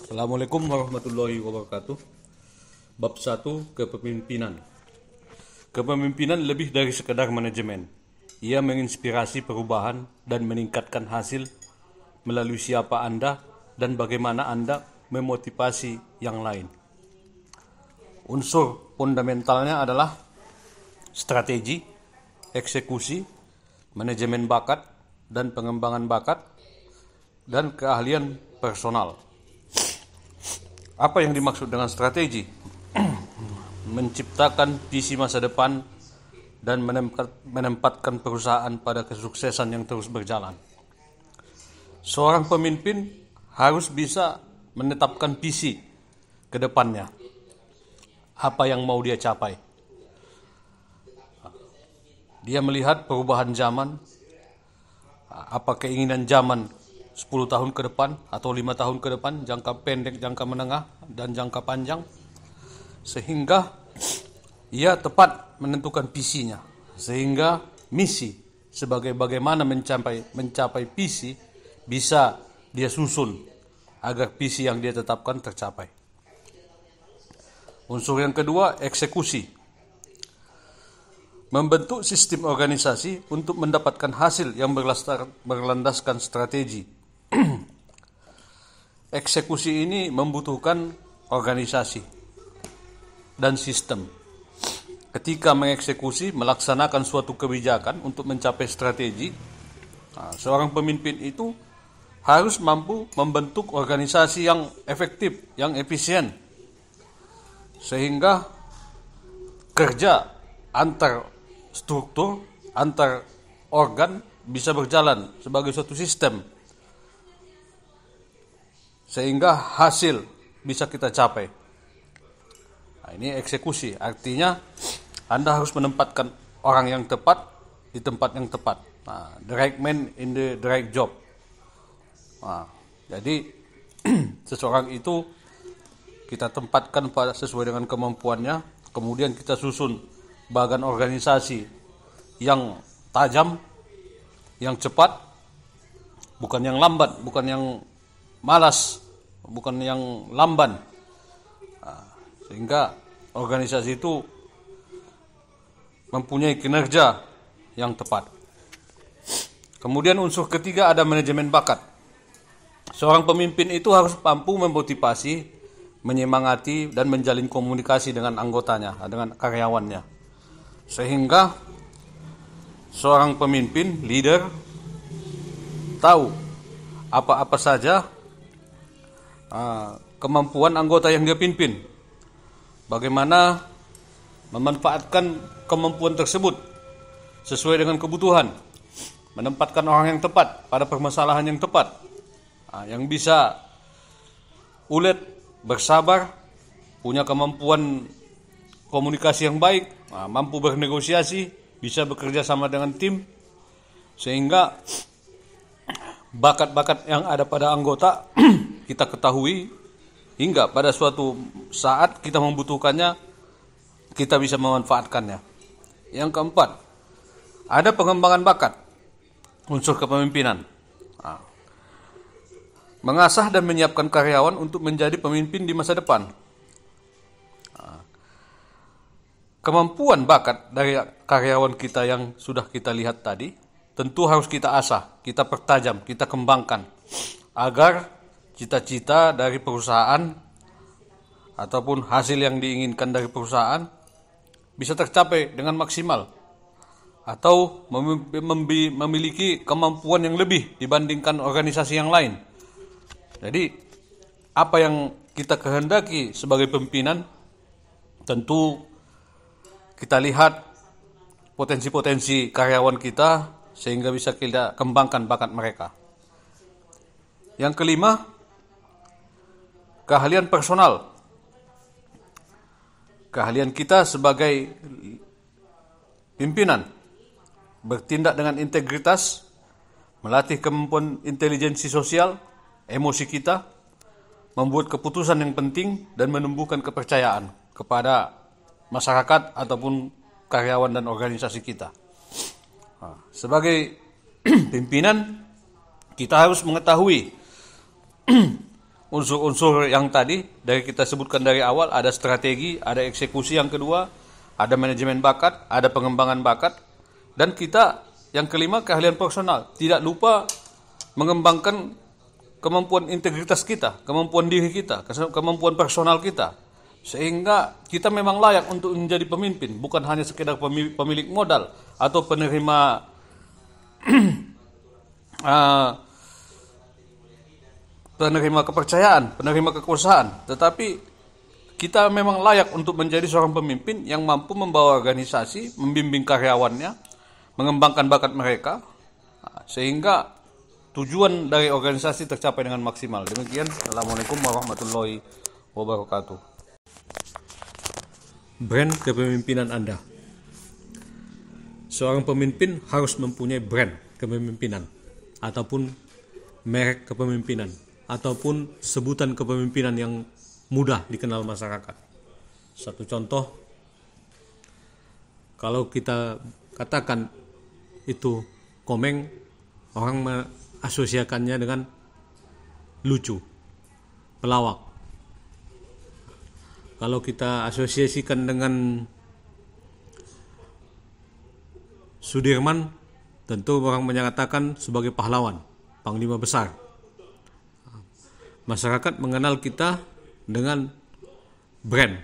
Assalamualaikum warahmatullahi wabarakatuh. Bab 1, Kepemimpinan. Kepemimpinan lebih dari sekedar manajemen. Ia menginspirasi perubahan dan meningkatkan hasil melalui siapa Anda dan bagaimana Anda memotivasi yang lain. Unsur fundamentalnya adalah strategi, eksekusi, manajemen bakat dan pengembangan bakat, dan keahlian personal. Apa yang dimaksud dengan strategi? Menciptakan visi masa depan dan menempatkan perusahaan pada kesuksesan yang terus berjalan. Seorang pemimpin harus bisa menetapkan visi ke depannya. Apa yang mau dia capai? Dia melihat perubahan zaman, apa keinginan zaman 10 tahun ke depan atau 5 tahun ke depan, jangka pendek, jangka menengah, dan jangka panjang, sehingga ia tepat menentukan visinya, sehingga misi sebagai bagaimana mencapai visi bisa dia susun agar visi yang dia tetapkan tercapai. Unsur yang kedua, eksekusi. Membentuk sistem organisasi untuk mendapatkan hasil yang berlandaskan strategi. Eksekusi ini membutuhkan organisasi dan sistem. Ketika mengeksekusi, melaksanakan suatu kebijakan untuk mencapai strategi, seorang pemimpin itu harus mampu membentuk organisasi yang efektif, yang efisien, sehingga kerja antar struktur, antar organ bisa berjalan sebagai suatu sistem, sehingga hasil bisa kita capai. Ini eksekusi, artinya Anda harus menempatkan orang yang tepat di tempat yang tepat. The right man in the right job. Jadi seseorang itu kita tempatkan sesuai dengan kemampuannya, kemudian kita susun bagan organisasi yang tajam, yang cepat, bukan yang lambat, bukan yang malas, bukan yang lamban, sehingga organisasi itu mempunyai kinerja yang tepat. Kemudian unsur ketiga ada manajemen bakat. Seorang pemimpin itu harus mampu memotivasi, menyemangati, dan menjalin komunikasi dengan anggotanya, dengan karyawannya, sehingga seorang pemimpin, leader, tahu apa-apa saja kemampuan anggota yang dia pimpin, bagaimana memanfaatkan kemampuan tersebut sesuai dengan kebutuhan, menempatkan orang yang tepat pada permasalahan yang tepat, yang bisa ulet, bersabar, punya kemampuan komunikasi yang baik, mampu bernegosiasi, bisa bekerja sama dengan tim, sehingga bakat-bakat yang ada pada anggota kita ketahui, hingga pada suatu saat kita membutuhkannya, kita bisa memanfaatkannya. Yang keempat, ada pengembangan bakat, unsur kepemimpinan. Mengasah dan menyiapkan karyawan untuk menjadi pemimpin di masa depan. Kemampuan bakat dari karyawan kita yang sudah kita lihat tadi, tentu harus kita asah, kita pertajam, kita kembangkan, agar cita-cita dari perusahaan ataupun hasil yang diinginkan dari perusahaan bisa tercapai dengan maksimal, atau memiliki kemampuan yang lebih dibandingkan organisasi yang lain. Jadi apa yang kita kehendaki sebagai pimpinan, tentu kita lihat potensi-potensi karyawan kita sehingga bisa kita kembangkan bakat mereka. Yang kelima, keahlian personal. Keahlian kita sebagai pimpinan bertindak dengan integritas, melatih kemampuan intelijensi sosial, emosi kita, membuat keputusan yang penting, dan menumbuhkan kepercayaan kepada masyarakat ataupun karyawan dan organisasi kita. Sebagai pimpinan, kita harus mengetahui unsur-unsur yang tadi dari kita sebutkan dari awal, ada strategi, ada eksekusi yang kedua, ada manajemen bakat, ada pengembangan bakat, dan kita yang kelima keahlian personal. Tidak lupa mengembangkan kemampuan integritas kita, kemampuan diri kita, kemampuan personal kita, sehingga kita memang layak untuk menjadi pemimpin, bukan hanya sekedar pemilik modal atau penerima penerima kepercayaan, penerima kekuasaan, tetapi kita memang layak untuk menjadi seorang pemimpin yang mampu membawa organisasi, membimbing karyawannya, mengembangkan bakat mereka, sehingga tujuan dari organisasi tercapai dengan maksimal. Demikian, Assalamualaikum warahmatullahi wabarakatuh. Brand kepemimpinan Anda. Seorang pemimpin harus mempunyai brand kepemimpinan, ataupun merek kepemimpinan, ataupun sebutan kepemimpinan yang mudah dikenal masyarakat. Satu contoh, kalau kita katakan itu Komeng, orang mengasosiasikannya dengan lucu, pelawak. Kalau kita asosiasikan dengan Sudirman, tentu orang menyatakan sebagai pahlawan, panglima besar. Masyarakat mengenal kita dengan brand,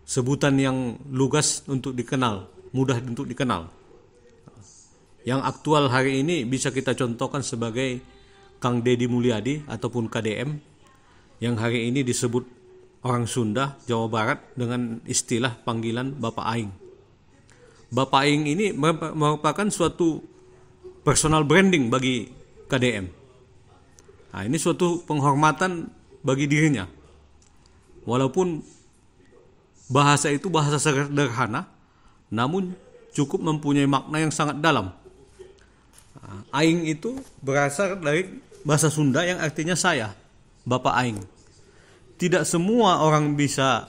sebutan yang lugas untuk dikenal, mudah untuk dikenal. Yang aktual hari ini bisa kita contohkan sebagai Kang Deddy Mulyadi ataupun KDM, yang hari ini disebut orang Sunda, Jawa Barat dengan istilah panggilan Bapak Aing. Bapak Aing ini merupakan suatu personal branding bagi KDM. Nah, ini suatu penghormatan bagi dirinya. Walaupun bahasa itu bahasa sederhana, namun cukup mempunyai makna yang sangat dalam. Aing itu berasal dari bahasa Sunda yang artinya saya, Bapak Aing. Tidak semua orang bisa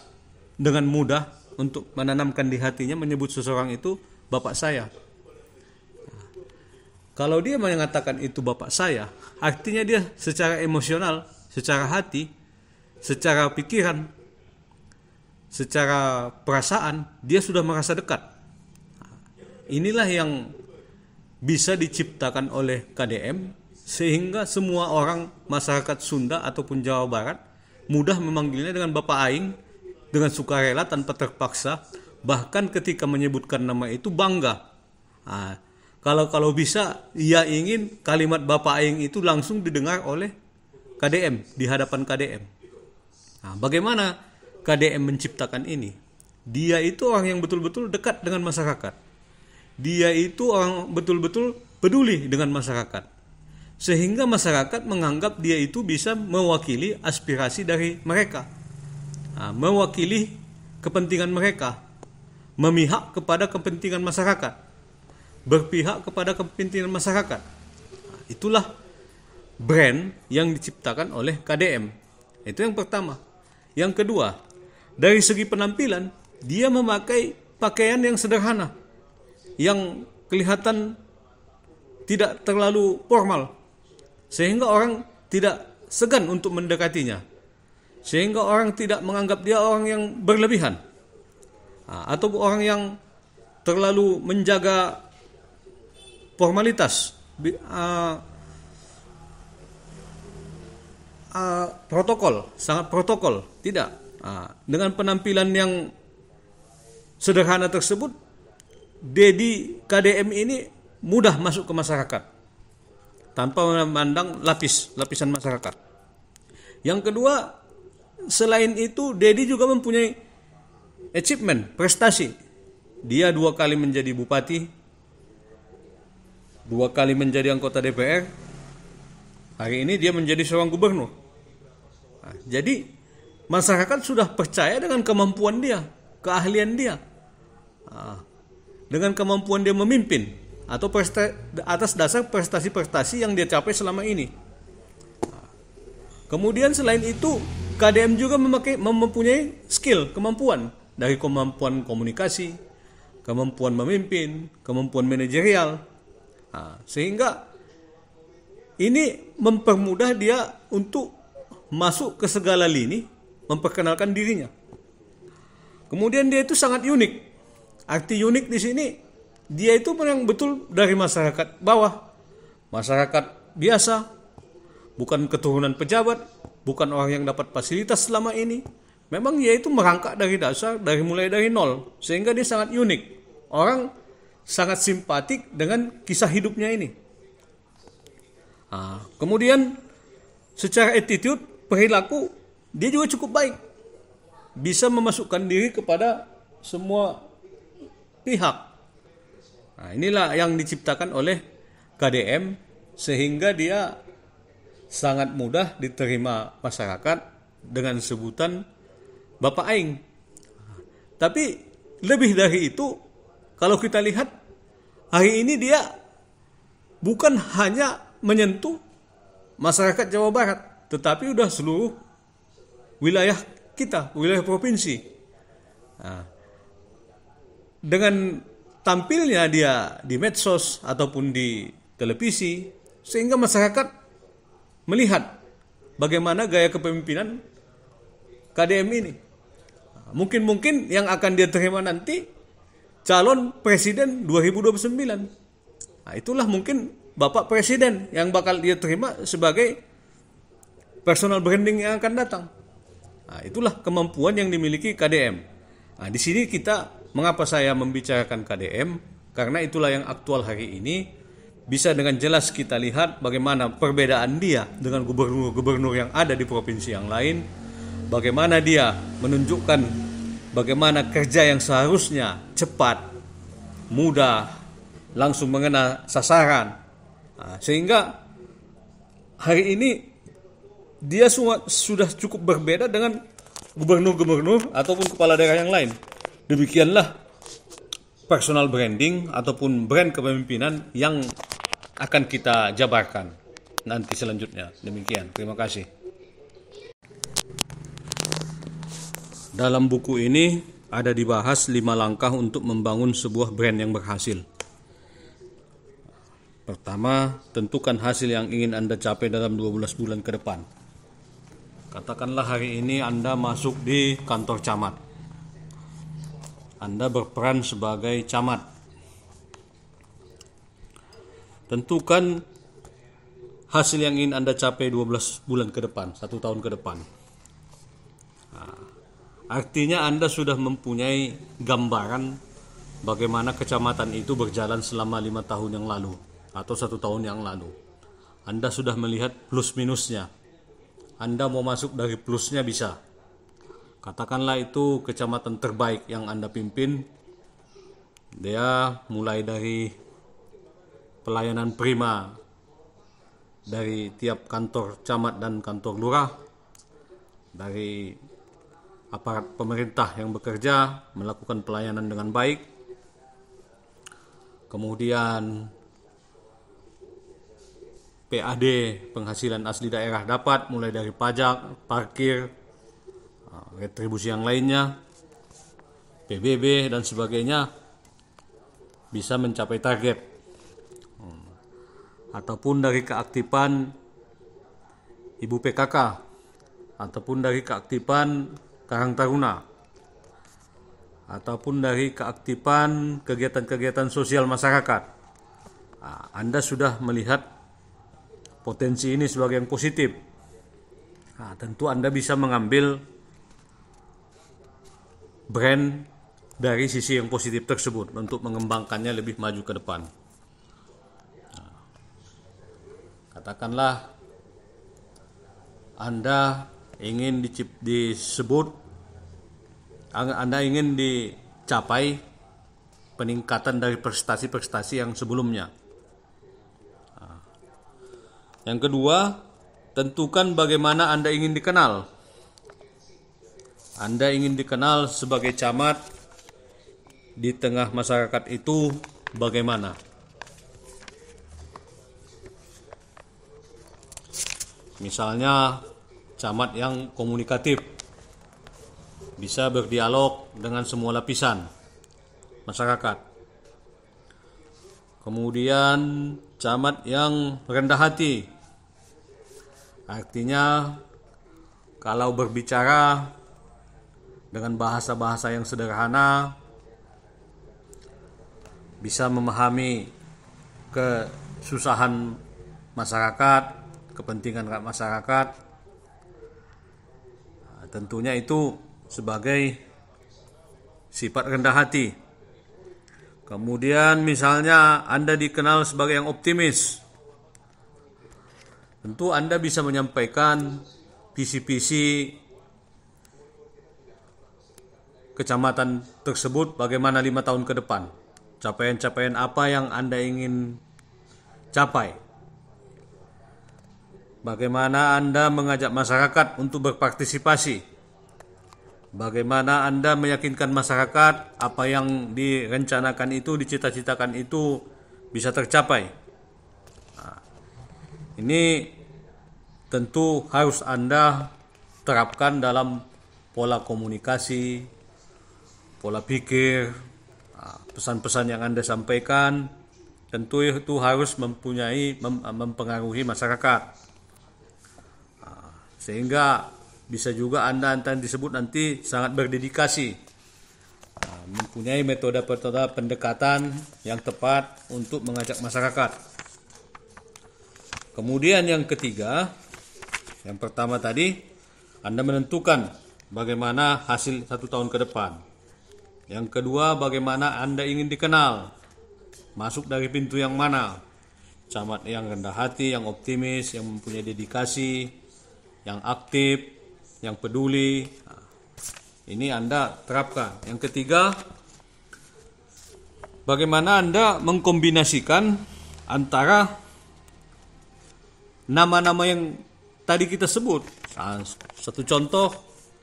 dengan mudah untuk menanamkan di hatinya menyebut seseorang itu Bapak saya. Kalau dia mengatakan itu Bapak saya, artinya dia secara emosional, secara hati, secara pikiran, secara perasaan, dia sudah merasa dekat. Inilah yang bisa diciptakan oleh KDM, sehingga semua orang masyarakat Sunda ataupun Jawa Barat mudah memanggilnya dengan Bapak Aing, dengan sukarela tanpa terpaksa, bahkan ketika menyebutkan nama itu bangga. Kalau bisa, ia ingin kalimat Bapak Aing itu langsung didengar oleh KDM, di hadapan KDM. Bagaimana KDM menciptakan ini? Dia itu orang yang betul-betul dekat dengan masyarakat. Dia itu orang betul-betul peduli dengan masyarakat. Sehingga masyarakat menganggap dia itu bisa mewakili aspirasi dari mereka. Mewakili kepentingan mereka. Memihak kepada kepentingan masyarakat. Berpihak kepada kepentingan masyarakat. Itulah brand yang diciptakan oleh KDM. Itu yang pertama. Yang kedua, dari segi penampilan, dia memakai pakaian yang sederhana, yang kelihatan tidak terlalu formal, sehingga orang tidak segan untuk mendekatinya, sehingga orang tidak menganggap dia orang yang berlebihan, atau orang yang terlalu menjaga formalitas, protokol, sangat protokol. Tidak. Dengan penampilan yang sederhana tersebut, Deddy KDM ini mudah masuk ke masyarakat tanpa memandang lapisan masyarakat. Yang kedua, selain itu Deddy juga mempunyai achievement, prestasi. Dia 2 kali menjadi bupati, 2 kali menjadi anggota DPR. Hari ini dia menjadi seorang gubernur. Jadi masyarakat sudah percaya dengan kemampuan dia, keahlian dia, dengan kemampuan dia memimpin, atau atas dasar prestasi-prestasi yang dia capai selama ini. Kemudian selain itu, KDM juga mempunyai skill, kemampuan, dari kemampuan komunikasi, kemampuan memimpin, kemampuan manajerial, sehingga ini mempermudah dia untuk masuk ke segala lini memperkenalkan dirinya. Kemudian dia itu sangat unik. Arti unik di sini, dia itu memang betul dari masyarakat bawah, masyarakat biasa, bukan keturunan pejabat, bukan orang yang dapat fasilitas selama ini. Memang dia itu merangkak dari dasar, mulai dari nol, sehingga dia sangat unik. Orang sangat simpatik dengan kisah hidupnya ini. Kemudian secara attitude, perilaku, dia juga cukup baik. Bisa memasukkan diri kepada semua pihak. Inilah yang diciptakan oleh KDM, sehingga dia sangat mudah diterima masyarakat dengan sebutan Bapak Aing. Tapi lebih dari itu, kalau kita lihat, hari ini dia bukan hanya menyentuh masyarakat Jawa Barat, tetapi udah seluruh wilayah kita, wilayah provinsi. Dengan tampilnya dia di medsos ataupun di televisi, sehingga masyarakat melihat bagaimana gaya kepemimpinan KDM ini. Mungkin yang akan dia terima nanti calon presiden 2029. Itulah mungkin Bapak Presiden yang bakal dia terima sebagai personal branding yang akan datang. Itulah kemampuan yang dimiliki KDM. Di sini mengapa saya membicarakan KDM? Karena itulah yang aktual hari ini. Bisa dengan jelas kita lihat bagaimana perbedaan dia dengan gubernur-gubernur yang ada di provinsi yang lain. Bagaimana dia menunjukkan bagaimana kerja yang seharusnya cepat, mudah, langsung mengena sasaran. Sehingga hari ini dia sudah cukup berbeda dengan gubernur-gubernur ataupun kepala daerah yang lain. Demikianlah personal branding ataupun brand kepemimpinan yang akan kita jabarkan nanti selanjutnya. Demikian, terima kasih. Dalam buku ini ada dibahas 5 langkah untuk membangun sebuah brand yang berhasil. Pertama, tentukan hasil yang ingin Anda capai dalam 12 bulan ke depan. Katakanlah hari ini Anda masuk di kantor camat. Anda berperan sebagai camat. Tentukan hasil yang ingin Anda capai 12 bulan ke depan, 1 tahun ke depan. Artinya Anda sudah mempunyai gambaran bagaimana kecamatan itu berjalan selama 5 tahun yang lalu atau 1 tahun yang lalu. Anda sudah melihat plus minusnya. Anda mau masuk dari plusnya bisa. Katakanlah itu kecamatan terbaik yang Anda pimpin. Dia mulai dari pelayanan prima dari tiap kantor camat dan kantor lurah, dari aparat pemerintah yang bekerja melakukan pelayanan dengan baik. Kemudian PAD, penghasilan asli daerah dapat, mulai dari pajak, parkir, retribusi yang lainnya, PBB dan sebagainya, bisa mencapai target. Ataupun dari keaktifan Ibu PKK, ataupun dari keaktifan Karang Taruna, ataupun dari keaktifan kegiatan-kegiatan sosial masyarakat. Anda sudah melihat potensi ini sebagai yang positif. Tentu Anda bisa mengambil brand dari sisi yang positif tersebut untuk mengembangkannya lebih maju ke depan. Katakanlah Anda ingin Anda ingin dicapai peningkatan dari prestasi-prestasi yang sebelumnya. Yang kedua, tentukan bagaimana Anda ingin dikenal. Anda ingin dikenal sebagai camat di tengah masyarakat itu bagaimana? Misalnya camat yang komunikatif, bisa berdialog dengan semua lapisan masyarakat. Kemudian camat yang rendah hati, artinya kalau berbicara dengan bahasa-bahasa yang sederhana, bisa memahami kesusahan masyarakat, kepentingan masyarakat. Tentunya itu sebagai sifat rendah hati. Kemudian misalnya Anda dikenal sebagai yang optimis, tentu Anda bisa menyampaikan visi-visi kecamatan tersebut bagaimana 5 tahun ke depan. Capaian-capaian apa yang Anda ingin capai. Bagaimana Anda mengajak masyarakat untuk berpartisipasi. Bagaimana Anda meyakinkan masyarakat apa yang direncanakan itu, dicita-citakan itu bisa tercapai. Nah, ini tentu harus Anda terapkan dalam pola komunikasi, pola pikir, pesan-pesan yang Anda sampaikan. Tentu itu harus mempengaruhi masyarakat. Sehingga bisa juga Anda disebut nanti sangat berdedikasi, mempunyai metode-metode pendekatan yang tepat untuk mengajak masyarakat. Kemudian yang ketiga, yang pertama tadi, Anda menentukan bagaimana hasil 1 tahun ke depan. Yang kedua, bagaimana Anda ingin dikenal, masuk dari pintu yang mana, camat yang rendah hati, yang optimis, yang mempunyai dedikasi, yang aktif, yang peduli. Ini Anda terapkan. Yang ketiga, bagaimana Anda mengkombinasikan antara nama-nama yang tadi kita sebut. Satu contoh,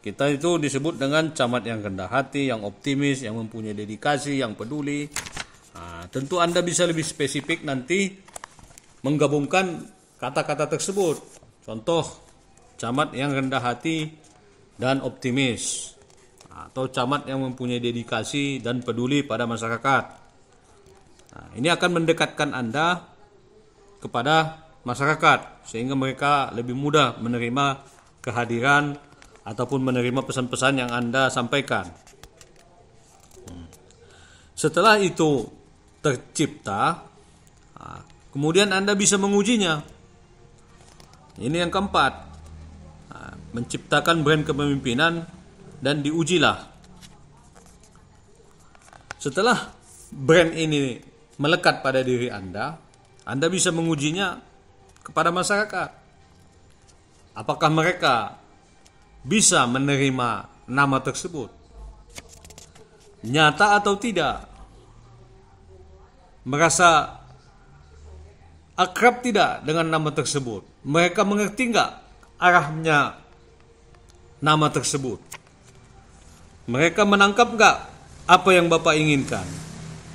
kita itu disebut dengan camat yang rendah hati, yang optimis, yang mempunyai dedikasi, yang peduli. Tentu Anda bisa lebih spesifik nanti menggabungkan kata-kata tersebut. Contoh, camat yang rendah hati dan optimis, atau camat yang mempunyai dedikasi dan peduli pada masyarakat. Ini akan mendekatkan Anda kepada masyarakat sehingga mereka lebih mudah menerima kehadiran ataupun menerima pesan-pesan yang Anda sampaikan. Setelah itu tercipta, kemudian Anda bisa mengujinya. Ini yang keempat, menciptakan brand kepemimpinan dan diujilah. Setelah brand ini melekat pada diri Anda bisa mengujinya kepada masyarakat. Apakah mereka bisa menerima nama tersebut? Nyata atau tidak? Merasa akrab tidak dengan nama tersebut? Mereka mengerti enggak arahnya nama tersebut? Mereka menangkap enggak apa yang Bapak inginkan?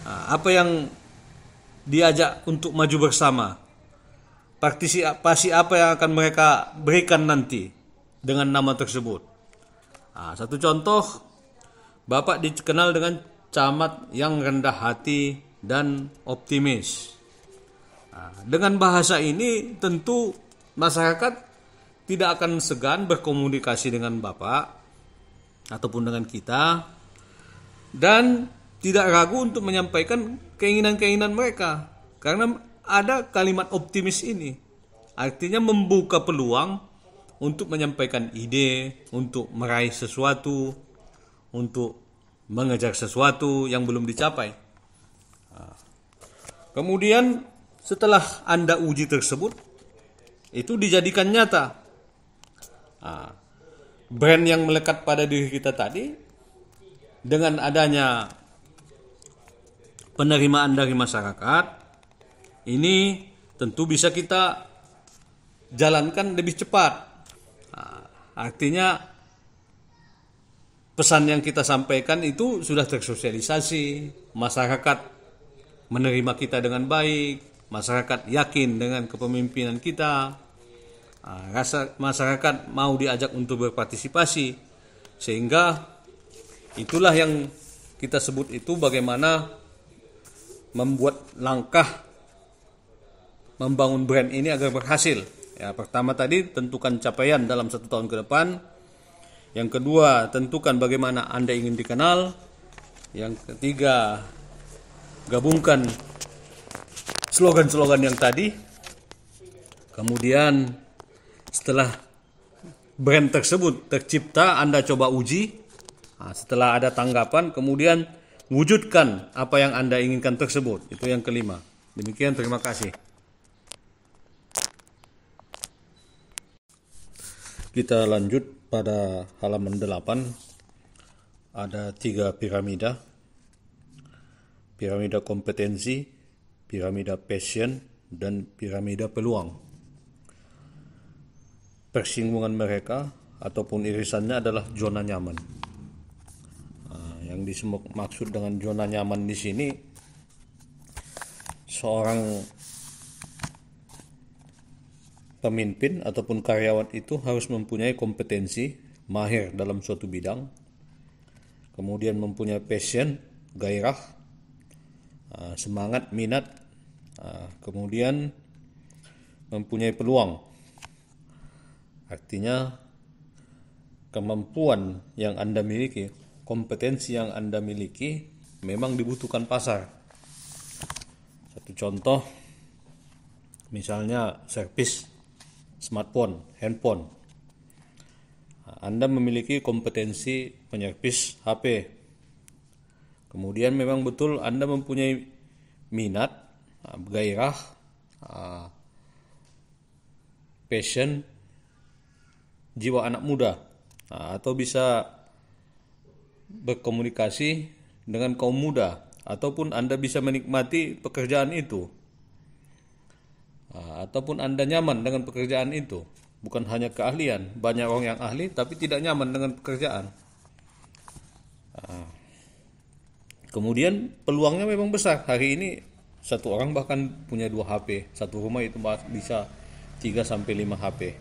Apa yang diajak untuk maju bersama? Partisipasi apa yang akan mereka berikan nanti dengan nama tersebut? Satu contoh, Bapak dikenal dengan camat yang rendah hati dan optimis. Dengan bahasa ini tentu masyarakat tidak akan segan berkomunikasi dengan Bapak ataupun dengan kita, dan tidak ragu untuk menyampaikan keinginan-keinginan mereka, karena ada kalimat optimis ini. Artinya membuka peluang untuk menyampaikan ide, untuk meraih sesuatu, untuk mengejar sesuatu yang belum dicapai. Kemudian setelah Anda uji tersebut, itu dijadikan nyata. Brand yang melekat pada diri kita tadi, dengan adanya penerimaan dari masyarakat, ini tentu bisa kita jalankan lebih cepat. Artinya pesan yang kita sampaikan itu sudah tersosialisasi, masyarakat menerima kita dengan baik, masyarakat yakin dengan kepemimpinan kita, rasa masyarakat mau diajak untuk berpartisipasi, sehingga itulah yang kita sebut itu bagaimana membuat langkah membangun brand ini agar berhasil. Ya, pertama tadi tentukan capaian dalam 1 tahun ke depan, Yang kedua, tentukan bagaimana Anda ingin dikenal. Yang ketiga, gabungkan slogan-slogan yang tadi. Kemudian setelah brand tersebut tercipta, Anda coba uji. Setelah ada tanggapan, kemudian wujudkan apa yang Anda inginkan tersebut. Itu yang kelima. Demikian, terima kasih. Kita lanjut pada halaman 8. Ada 3 piramida. Piramida kompetensi, piramida passion, dan piramida peluang. Persinggungan mereka ataupun irisannya adalah zona nyaman. Yang dimaksud dengan zona nyaman di sini, seorang pemimpin ataupun karyawan itu harus mempunyai kompetensi, mahir dalam suatu bidang, kemudian mempunyai passion, gairah, semangat, minat, kemudian mempunyai peluang. Artinya kemampuan yang Anda miliki, kompetensi yang Anda miliki memang dibutuhkan pasar. Satu contoh, misalnya servis smartphone, handphone. Anda memiliki kompetensi penyervis HP. Kemudian memang betul Anda mempunyai minat, gairah, passion, jiwa anak muda, atau bisa berkomunikasi dengan kaum muda, ataupun Anda bisa menikmati pekerjaan itu. Ataupun Anda nyaman dengan pekerjaan itu. Bukan hanya keahlian, banyak orang yang ahli tapi tidak nyaman dengan pekerjaan. Kemudian peluangnya memang besar. Hari ini satu orang bahkan punya 2 HP. Satu rumah itu bisa 3-5 HP.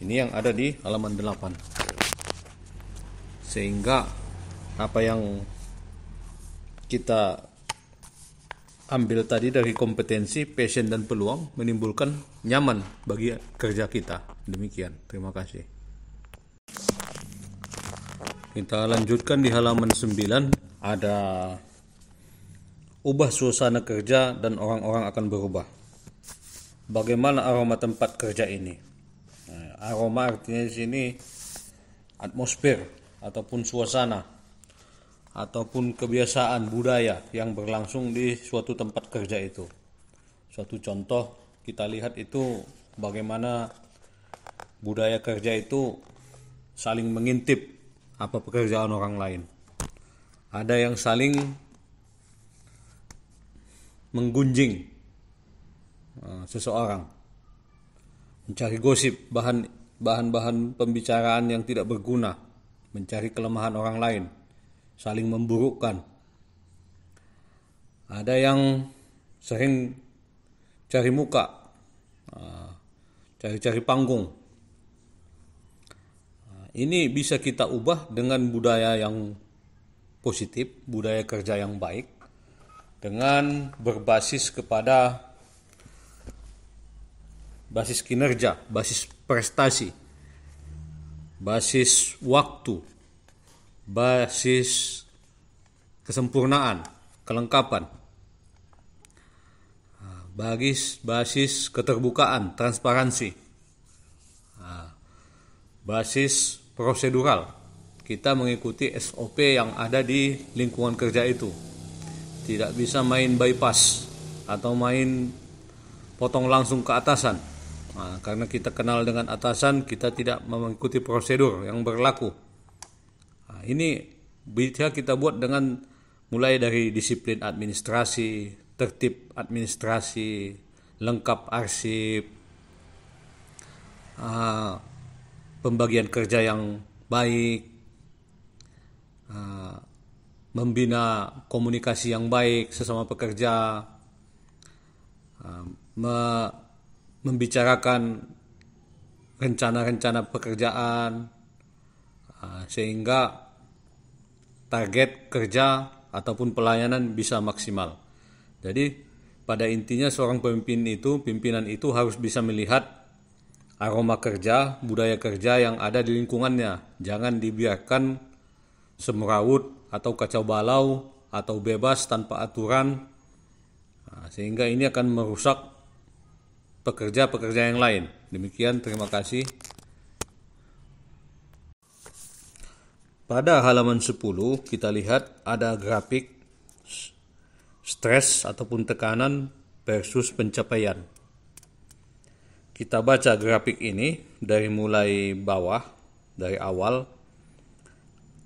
Ini yang ada di halaman 8. Sehingga apa yang kita ambil tadi dari kompetensi, passion, dan peluang menimbulkan nyaman bagi kerja kita. Demikian, terima kasih. Kita lanjutkan di halaman 9. Ada ubah suasana kerja dan orang-orang akan berubah. Bagaimana aroma tempat kerja ini? Aroma artinya di sini atmosfer ataupun suasana ataupun kebiasaan budaya yang berlangsung di suatu tempat kerja itu. Suatu contoh kita lihat itu bagaimana budaya kerja itu saling mengintip apa pekerjaan orang lain. Ada yang saling menggunjing seseorang, mencari gosip, bahan-bahan pembicaraan yang tidak berguna, mencari kelemahan orang lain, saling memburukkan. Ada yang sering cari muka, cari-cari panggung. Ini bisa kita ubah dengan budaya yang positif, budaya kerja yang baik, dengan berbasis kepada basis kinerja, basis prestasi, basis waktu, basis kesempurnaan, kelengkapan, basis keterbukaan, transparansi, basis prosedural. Kita mengikuti SOP yang ada di lingkungan kerja itu. Tidak bisa main bypass atau main potong langsung ke atasan. Karena kita kenal dengan atasan, kita tidak mengikuti prosedur yang berlaku. Ini bisa kita buat dengan mulai dari disiplin administrasi, tertib administrasi, lengkap arsip, pembagian kerja yang baik, membina komunikasi yang baik sesama pekerja, membicarakan rencana-rencana pekerjaan, sehingga target kerja ataupun pelayanan bisa maksimal. Jadi pada intinya seorang pimpinan itu harus bisa melihat aroma kerja, budaya kerja yang ada di lingkungannya. Jangan dibiarkan semrawut atau kacau balau atau bebas tanpa aturan, sehingga ini akan merusak pekerja-pekerja yang lain. Demikian, terima kasih. Pada halaman 10 kita lihat ada grafik stres ataupun tekanan versus pencapaian. Kita baca grafik ini dari mulai bawah, dari awal.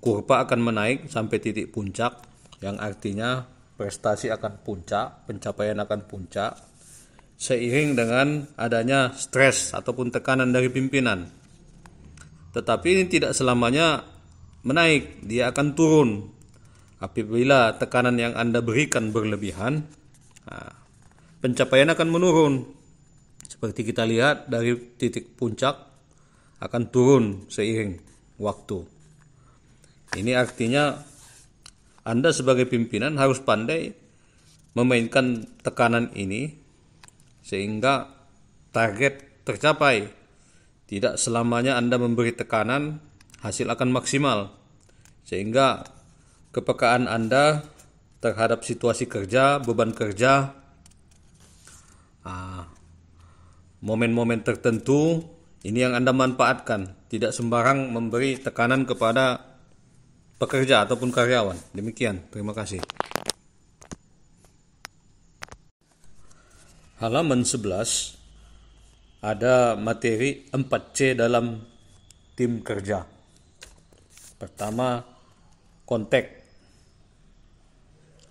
Kurva akan menaik sampai titik puncak, yang artinya prestasi akan puncak, pencapaian akan puncak, seiring dengan adanya stres ataupun tekanan dari pimpinan. Tetapi ini tidak selamanya menaik, dia akan turun. Apabila tekanan yang Anda berikan berlebihan, pencapaian akan menurun. Seperti kita lihat dari titik puncak akan turun seiring waktu. Ini artinya Anda sebagai pimpinan harus pandai memainkan tekanan ini sehingga target tercapai. Tidak selamanya Anda memberi tekanan hasil akan maksimal, sehingga kepekaan Anda terhadap situasi kerja, beban kerja, momen-momen tertentu, ini yang Anda manfaatkan. Tidak sembarang memberi tekanan kepada pekerja ataupun karyawan. Demikian, terima kasih. Halaman 11 ada materi 4C dalam tim kerja. Pertama, konteks.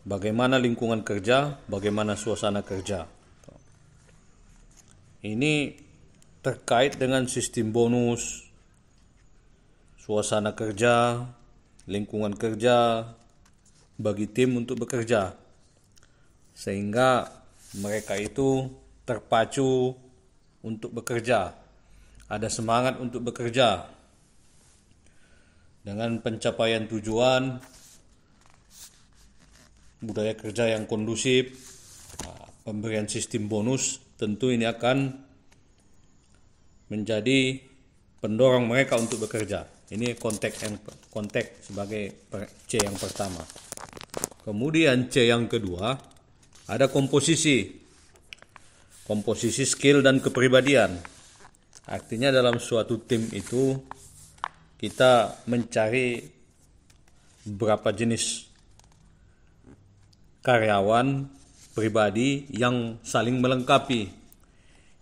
Bagaimana lingkungan kerja, bagaimana suasana kerja. Ini terkait dengan sistem bonus, suasana kerja, lingkungan kerja bagi tim untuk bekerja, sehingga mereka itu terpacu untuk bekerja, ada semangat untuk bekerja dengan pencapaian tujuan, budaya kerja yang kondusif, pemberian sistem bonus. Tentu ini akan menjadi pendorong mereka untuk bekerja. Ini konteks sebagai C yang pertama. Kemudian C yang kedua ada komposisi skill dan kepribadian. Artinya dalam suatu tim itu kita mencari beberapa jenis karyawan pribadi yang saling melengkapi,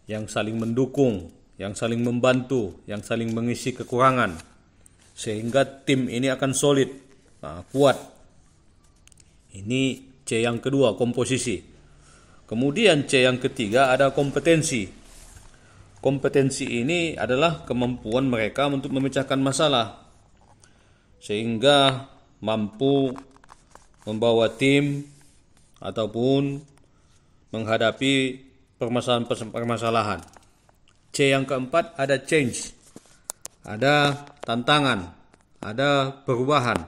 yang saling mendukung, yang saling membantu, yang saling mengisi kekurangan, sehingga tim ini akan solid, kuat. Ini C yang kedua, komposisi. Kemudian C yang ketiga ada kompetensi. Kompetensi ini adalah kemampuan mereka untuk memecahkan masalah, sehingga mampu membawa tim ataupun menghadapi permasalahan-permasalahan. C yang keempat ada change, ada tantangan, ada perubahan,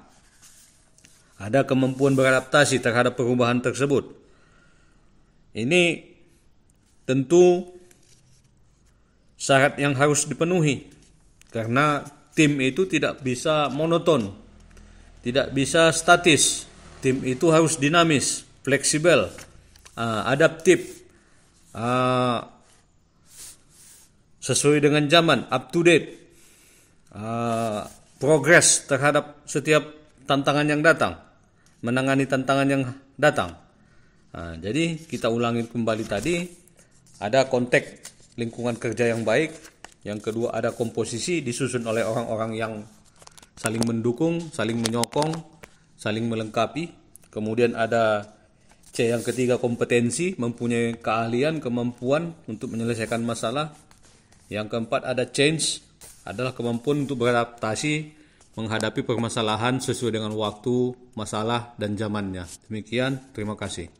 ada kemampuan beradaptasi terhadap perubahan tersebut. Ini tentu syarat yang harus dipenuhi, karena tim itu tidak bisa monoton, tidak bisa statis. Tim itu harus dinamis, fleksibel, adaptif, sesuai dengan zaman, up to date, progres terhadap setiap tantangan yang datang, menangani tantangan yang datang. Jadi kita ulangi kembali tadi, ada konteks lingkungan kerja yang baik, yang kedua ada komposisi disusun oleh orang-orang yang saling mendukung, saling menyokong, saling melengkapi. Kemudian ada C yang ketiga, kompetensi, mempunyai keahlian, kemampuan untuk menyelesaikan masalah. Yang keempat ada change, adalah kemampuan untuk beradaptasi menghadapi permasalahan sesuai dengan waktu, masalah, dan zamannya. Demikian, terima kasih.